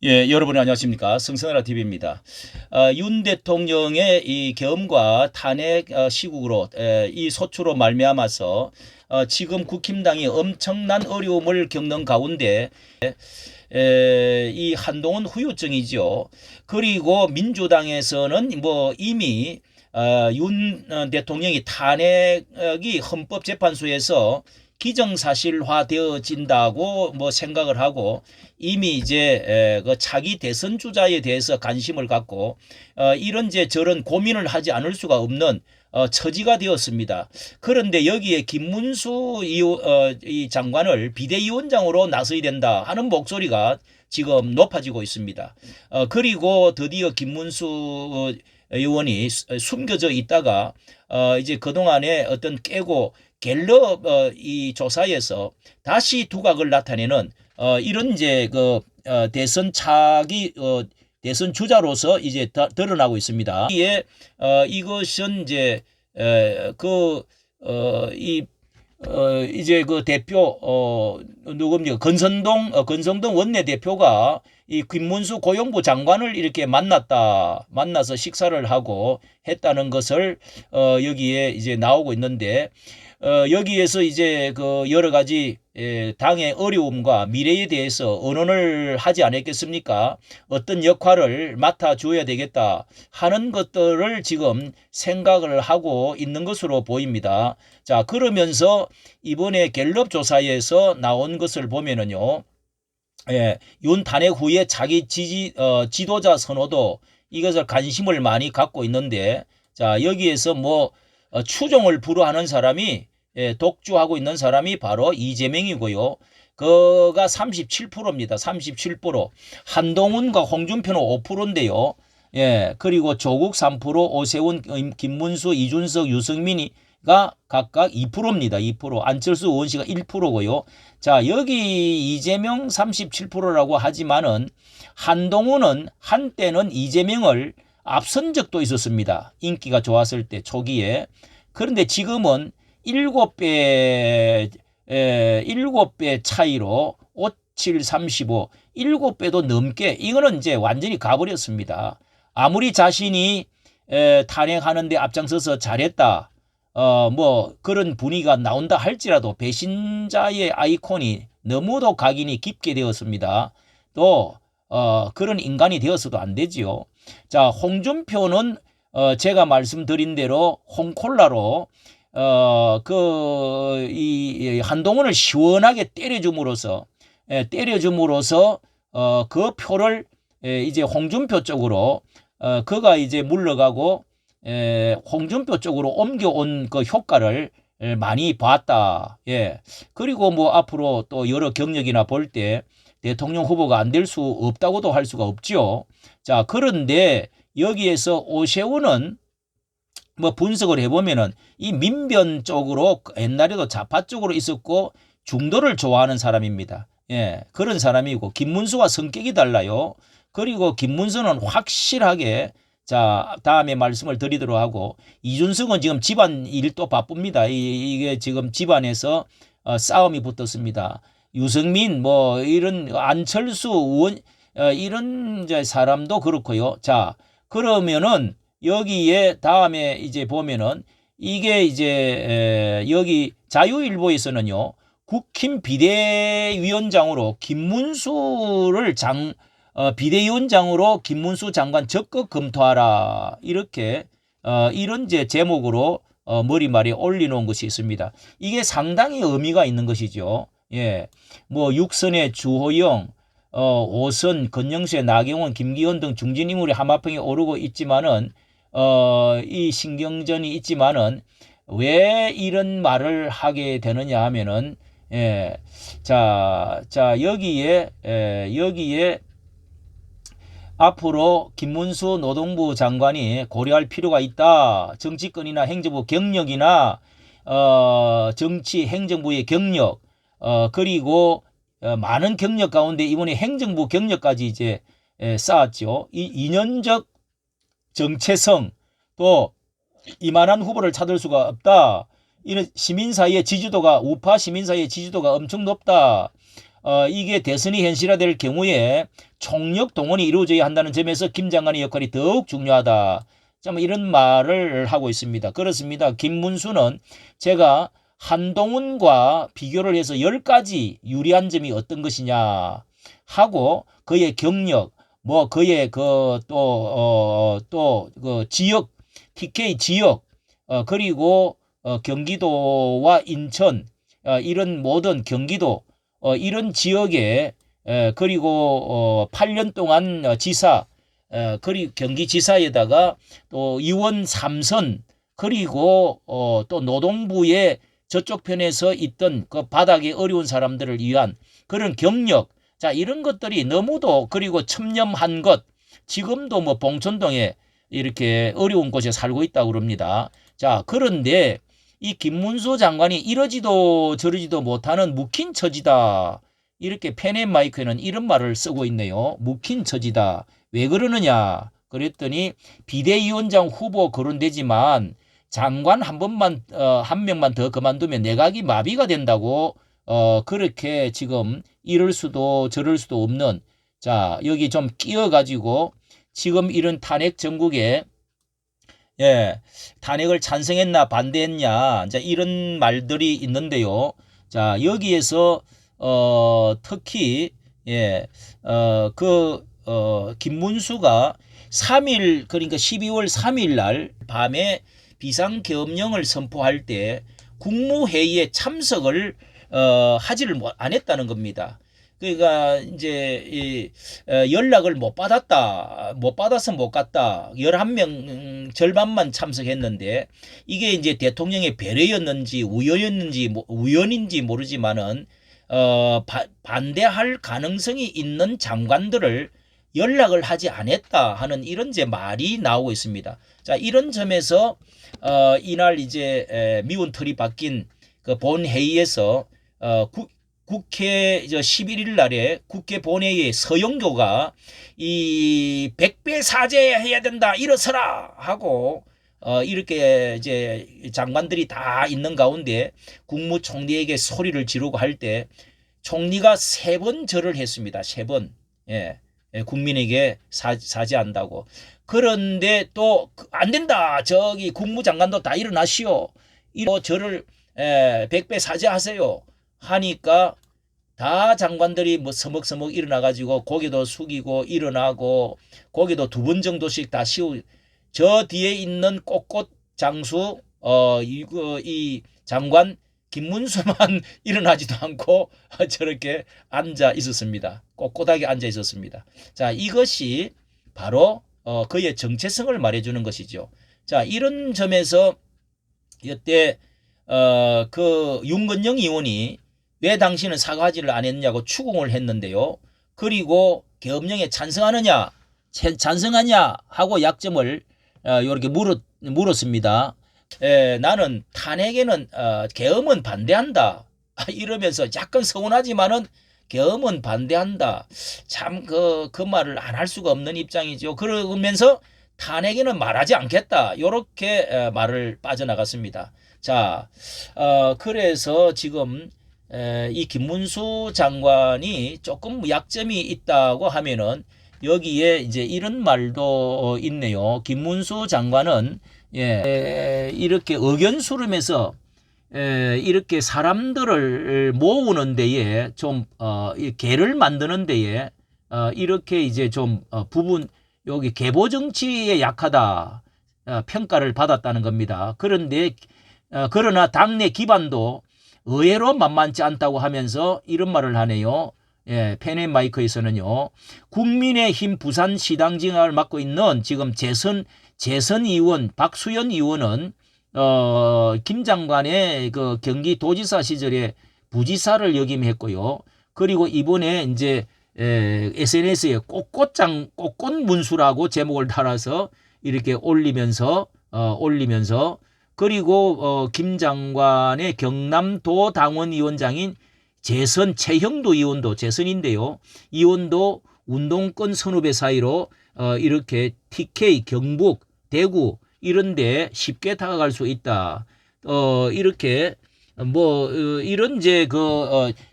예, 여러분 안녕하십니까? 성선아라 TV입니다. 윤 대통령의 이 계엄과 탄핵 시국으로 이 소추로 말미암아서 지금 국힘당이 엄청난 어려움을 겪는 가운데 이 한동훈 후유증이죠. 그리고 민주당에서는 뭐 이미 윤 대통령이 탄핵이 헌법재판소에서 기정사실화 되어진다고 뭐 생각을 하고 이미 이제 그 차기 대선 주자에 대해서 관심을 갖고 이런제 저런 고민을 하지 않을 수가 없는 처지가 되었습니다. 그런데 여기에 김문수 이 장관을 비대위원장으로 나서야 된다 하는 목소리가 지금 높아지고 있습니다. 그리고 드디어 김문수 의원이 숨겨져 있다가 이제 그동안에 어떤 깨고 갤럽 이 조사에서 다시 두각을 나타내는 이런 이제 그 대선 차기 대선 주자로서 이제 드러나고 있습니다. 이에 이것은 이제 이 이제 그 대표 누굽니까 건성동 원내대표가 이 김문수 고용부 장관을 이렇게 만나서 식사를 하고 했다는 것을 여기에 이제 나오고 있는데 여기에서 이제 그 여러 가지 당의 어려움과 미래에 대해서 언론을 하지 않았겠습니까? 어떤 역할을 맡아줘야 되겠다 하는 것들을 지금 생각을 하고 있는 것으로 보입니다. 자, 그러면서 이번에 갤럽 조사에서 나온 것을 보면은요. 윤 탄핵 후에 자기 지도자 선호도 이것을 관심을 많이 갖고 있는데 자, 여기에서 뭐 추종을 불허하는 사람이 독주하고 있는 사람이 바로 이재명이고요. 그가 37%입니다. 37%. 한동훈과 홍준표는 5%인데요. 예, 그리고 조국 3%, 오세훈, 김문수, 이준석, 유승민이가 각각 2%입니다. 2%. 안철수 의원씨가 1%고요. 자, 여기 이재명 37%라고 하지만은 한동훈은 한때는 이재명을 앞선 적도 있었습니다. 인기가 좋았을 때 초기에. 그런데 지금은 7배 차이로 57, 35, 7배도 넘게 이거는 이제 완전히 가버렸습니다. 아무리 자신이 탄핵하는데 앞장서서 잘했다. 뭐 그런 분위기가 나온다 할지라도 배신자의 아이콘이 너무도 각인이 깊게 되었습니다. 또 그런 인간이 되어서도 안 되지요. 자, 홍준표는 제가 말씀드린 대로 홍콜라로 이 한동훈을 시원하게 때려줌으로써 그 표를 이제 홍준표 쪽으로 그가 이제 물러가고 홍준표 쪽으로 옮겨온 그 효과를 많이 봤다. 예. 그리고 뭐 앞으로 또 여러 경력이나 볼 때 대통령 후보가 안 될 수 없다고도 할 수가 없죠. 자, 그런데 여기에서 오세훈은 뭐 분석을 해보면은 이 민변 쪽으로 옛날에도 좌파 쪽으로 있었고 중도를 좋아하는 사람입니다. 예, 그런 사람이고 김문수와 성격이 달라요. 그리고 김문수는 확실하게 자, 다음에 말씀을 드리도록 하고 이준석은 지금 집안 일도 바쁩니다. 이게 지금 집안에서 싸움이 붙었습니다. 유승민 뭐 이런 안철수 의원 이런 사람도 그렇고요. 자, 그러면은 여기에 다음에 이제 보면은 이게 이제 여기 자유일보에서는요. 국힘 비대위원장으로 김문수를 비대위원장으로 김문수 장관 적극 검토하라. 이렇게 이런 제목으로 머리말에 올려놓은 것이 있습니다. 이게 상당히 의미가 있는 것이죠. 예, 뭐 육선의 주호영, 5선 건영세, 나경원, 김기현 등 중진 인물이 하마평에 오르고 있지만은 이 신경전이 있지만은 왜 이런 말을 하게 되느냐 하면은 자 여기에 앞으로 김문수 노동부 장관이 고려할 필요가 있다. 정치권이나 행정부 경력이나 정치 행정부의 경력 그리고 많은 경력 가운데 이번에 행정부 경력까지 이제 쌓았죠. 이 이념적 정체성 또 이만한 후보를 찾을 수가 없다. 이런 시민 사이의 지지도가 우파 시민 사이의 지지도가 엄청 높다. 이게 대선이 현실화될 경우에 총력 동원이 이루어져야 한다는 점에서 김 장관의 역할이 더욱 중요하다. 참 이런 말을 하고 있습니다. 그렇습니다. 김문수는 제가 한동훈과 비교를 해서 10가지 유리한 점이 어떤 것이냐 하고 그의 경력, 뭐 그의 그 지역, TK 지역, 그리고 경기도와 인천, 이런 모든 경기도, 이런 지역에 그리고 8년 동안 지사, 그리고 경기지사에다가 또 의원 3선, 그리고 또 노동부의 저쪽 편에서 있던 그 바닥에 어려운 사람들을 위한 그런 경력, 자 이런 것들이 너무도, 그리고 첨념한 것, 지금도 뭐 봉천동에 이렇게 어려운 곳에 살고 있다고 그럽니다. 자 그런데 이 김문수 장관이 이러지도 저러지도 못하는 묵힌 처지다. 이렇게 펜앤마이크에는 이런 말을 쓰고 있네요. 묵힌 처지다. 왜 그러느냐 그랬더니 비대위원장 후보 거론되지만 장관 한 명만 더 그만두면 내각이 마비가 된다고 그렇게 지금 이럴 수도 저럴 수도 없는, 자 여기 좀 끼어가지고 지금 이런 탄핵 정국에 탄핵을 찬성했나 반대했냐, 자 이런 말들이 있는데요. 자 여기에서 특히 김문수가 3일, 그러니까 12월 3일 날 밤에 비상계엄령을 선포할 때 국무회의에 참석을 하지를 안 했다는 겁니다. 그러니까 이제 연락을 못 받아서 못 갔다. 11명 절반만 참석했는데 이게 이제 대통령의 배려였는지 우연인지 모르지만은 반대할 가능성이 있는 장관들을 연락을 하지 않았다 하는 이런 제 말이 나오고 있습니다. 자 이런 점에서 이날 이제 미운 털이 박힌 그 본회의에서 국회 11일 날에 국회 본회의에 서영교가 이 100배 사죄해야 된다 일어서라 하고 이렇게 이제 장관들이 다 있는 가운데 국무총리에게 소리를 지르고 할 때 총리가 3번 절을 했습니다. 3번. 국민에게 사죄한다고. 그런데 또 안 된다. 저기 국무장관도 다 일어나시오. 저를 100배 사죄하세요. 하니까 다 장관들이 뭐 서먹서먹 일어나가지고 고개도 숙이고 일어나고 고개도 2번 정도씩 다 저 뒤에 있는 꼿꼿 장수 이 장관 김문수만 일어나지도 않고 저렇게 앉아 있었습니다. 꼿꼿하게 앉아 있었습니다. 자 이것이 바로 그의 정체성을 말해주는 것이죠. 자 이런 점에서 이때 그 윤건영 의원이 왜 당신은 사과하지를 안 했냐고 추궁을 했는데요. 그리고 계엄령에 찬성하느냐 하고 약점을 이렇게 물었습니다. 나는 탄핵에는 계엄은 반대한다 이러면서 약간 서운하지만은 계엄은 반대한다. 참 그 말을 안 할 수가 없는 입장이죠. 그러면서 탄핵에는 말하지 않겠다. 이렇게 말을 빠져나갔습니다. 자, 그래서 지금 이 김문수 장관이 조금 약점이 있다고 하면은 여기에 이제 이런 말도 있네요. 김문수 장관은 이렇게 의견 수렴해서 이렇게 사람들을 모으는 데에 좀 개를 만드는 데에 이렇게 이제 좀 부분 여기 계보 정치에 약하다 평가를 받았다는 겁니다. 그런데 그러나 당내 기반도 의외로 만만치 않다고 하면서 이런 말을 하네요. 펜앤마이크에서는요. 국민의힘 부산시당 지역을 맡고 있는 지금 재선 의원 박수현 의원은 김 장관의 그 경기도지사 시절에 부지사를 역임했고요. 그리고 이번에 이제 SNS에 꽃꽃 문수라고 제목을 달아서 이렇게 올리면서 그리고 김 장관의 경남도 당원위원장인 재선 최형도 의원도 재선인데요. 의원도 운동권 선후배 사이로 이렇게 TK, 경북, 대구 이런 데 쉽게 다가갈 수 있다. 이렇게 이런 이제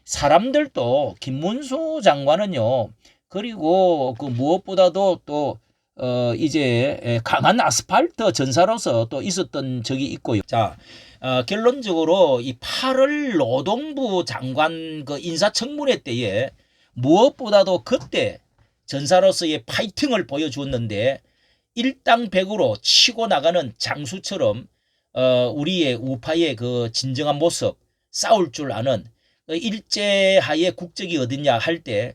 사람들도 김문수 장관은요. 그리고 무엇보다도 또 이제 강한 아스팔트 전사로서 또 있었던 적이 있고요. 자, 결론적으로 이 8월 노동부 장관 인사청문회 때에 무엇보다도 그때 전사로서의 파이팅을 보여주었는데 일당백으로 치고 나가는 장수처럼 우리의 우파의 진정한 모습, 싸울 줄 아는 일제하에 국적이 어딨냐 할 때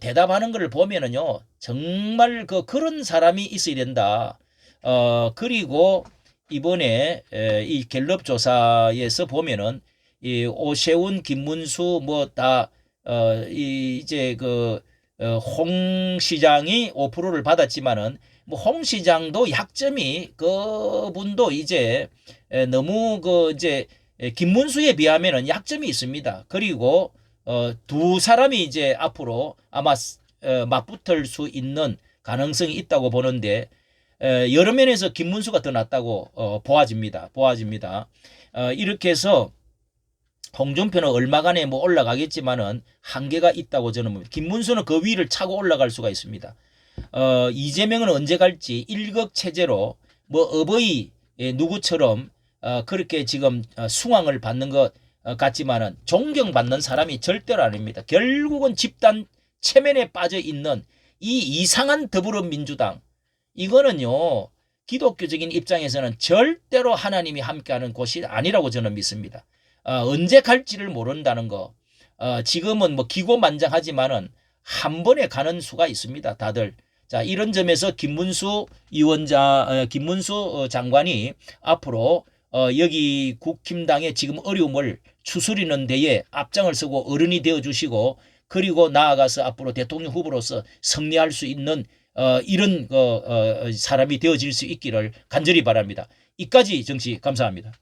대답하는 것을 보면은요 정말 그런 사람이 있어야 된다. 그리고 이번에 이 갤럽 조사에서 보면은 이 오세훈, 김문수 이제 홍 시장이 5%를 받았지만은 홍 시장도 약점이 그분도 이제 너무 이제 김문수에 비하면은 약점이 있습니다. 그리고 두 사람이 이제 앞으로 아마 맞붙을 수 있는 가능성이 있다고 보는데 여러 면에서 김문수가 더 낫다고 보아집니다. 이렇게 해서 홍준표는 얼마간에 올라가겠지만은 한계가 있다고 저는 봅니다. 김문수는 그 위를 차고 올라갈 수가 있습니다. 이재명은 언제 갈지 일극체제로 어버이 누구처럼 그렇게 지금 숭앙을 받는 것 같지만은 존경받는 사람이 절대로 아닙니다. 결국은 집단 체면에 빠져 있는 이 이상한 더불어민주당 이거는요 기독교적인 입장에서는 절대로 하나님이 함께하는 곳이 아니라고 저는 믿습니다. 언제 갈지를 모른다는 거. 지금은 기고만장하지만은 한 번에 가는 수가 있습니다. 다들. 자, 이런 점에서 김문수 장관이 앞으로 여기 국힘당의 지금 어려움을 추스리는 데에 앞장을 서고 어른이 되어 주시고 그리고 나아가서 앞으로 대통령 후보로서 승리할 수 있는 이런 사람이 되어질 수 있기를 간절히 바랍니다. 이까지 정치 감사합니다.